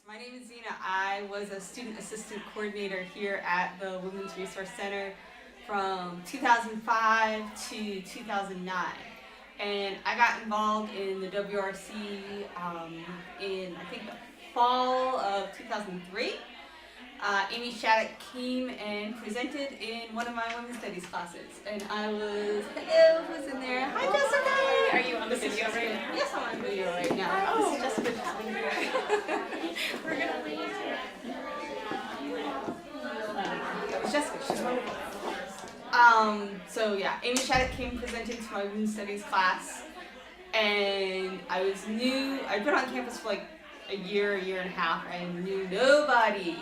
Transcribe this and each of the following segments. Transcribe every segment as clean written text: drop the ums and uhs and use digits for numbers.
My name is Zena. I was a student assistant coordinator here at the Women's Resource Center from 2005 to 2009. And I got involved in the WRC in, I think, the fall of 2003. Amy Shattuck came and presented in one of my women's studies classes. And I was, hello, who's in there? Hi, Jessica! Are you on the video right now? Yes, I'm on video right now. Oh. This is Jessica having here. We're going to leave. That was Jessica. She's wonderful. So yeah, Amy Shattuck came presenting to my women's studies class, and I was new. I'd been on campus for like a year and a half, and knew nobody,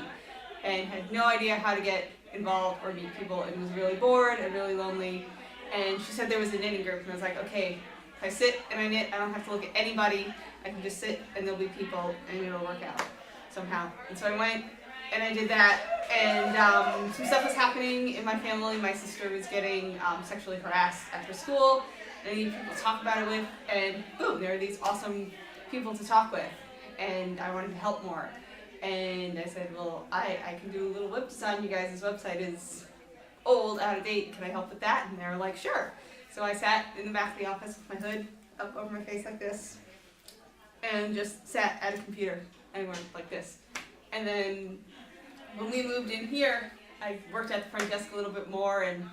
and had no idea how to get involved or meet people, and was really bored and really lonely. And she said there was a knitting group, and I was like, okay, if I sit and I knit, I don't have to look at anybody. I can just sit, and there'll be people, and it'll work out somehow. And so I went, and I did that, and some stuff was happening in my family. My sister was getting sexually harassed after school, and I needed people to talk about it with, and boom, there are these awesome people to talk with, and I wanted to help more. And I said, well, I can do a little web design. You guys' website is old, out of date. Can I help with that? And they were like, sure. So I sat in the back of the office with my hood up over my face like this, and just sat at a computer and went like this. And then when we moved in here, I worked at the front desk a little bit more, and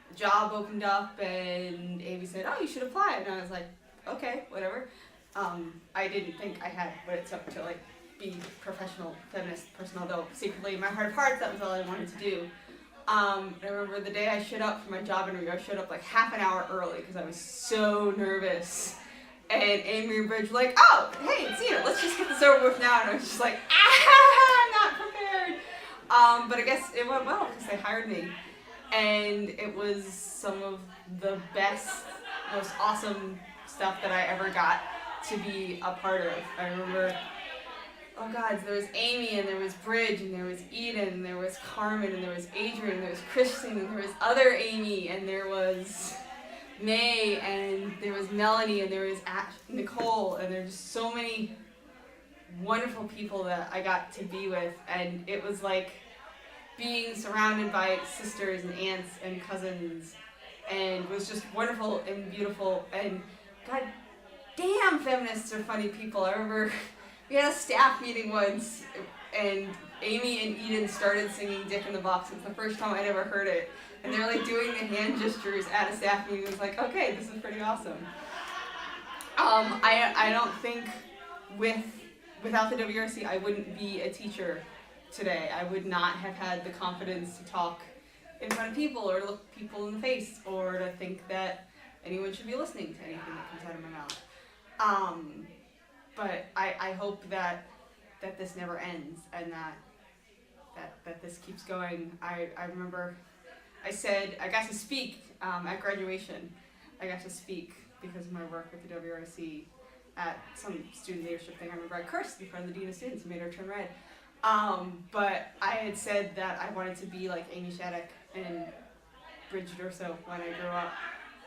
the job opened up, and Amy said, oh, you should apply. And I was like, okay, whatever. I didn't think I had what it took to like be professional feminist person, although secretly in my heart of hearts that was all I wanted to do. I remember the day I showed up for my job interview, I showed up like half an hour early because I was so nervous. And Amy and Bridge were like, oh, hey, it's Zena, let's just get this over with now. And I was just like, I'm not prepared. But I guess it went well because they hired me. And it was some of the best, most awesome stuff that I ever got to be a part of. I remember, oh God, there was Amy, and there was Bridge, and there was Eden, and there was Carmen, and there was Adrian, and there was Christine, and there was other Amy, and there was May, and there was Melanie, and there was Nicole, and there were just so many wonderful people that I got to be with, and it was like being surrounded by sisters and aunts and cousins, and it was just wonderful and beautiful, and God damn, feminists are funny people. I remember we had a staff meeting once, and Amy and Eden started singing Dick in the Box. It's the first time I'd ever heard it. And they're like doing the hand gestures at a staff meeting. It was like, okay, this is pretty awesome. I don't think without the WRC I wouldn't be a teacher today. I would not have had the confidence to talk in front of people, or to look people in the face, or to think that anyone should be listening to anything that comes out of my mouth. But I hope that this never ends, and that this keeps going. I remember I said I got to speak at graduation. I got to speak because of my work with the WRC at some student leadership thing. I remember I cursed in front of the dean of students and made her turn red. But I had said that I wanted to be like Amy Shattuck and Bridget Urso when I grew up.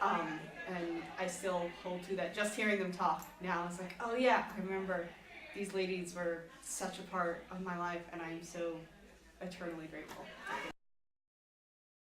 And I still hold to that. Just hearing them talk now, it's like, oh yeah, I remember these ladies were such a part of my life, and I am so eternally grateful.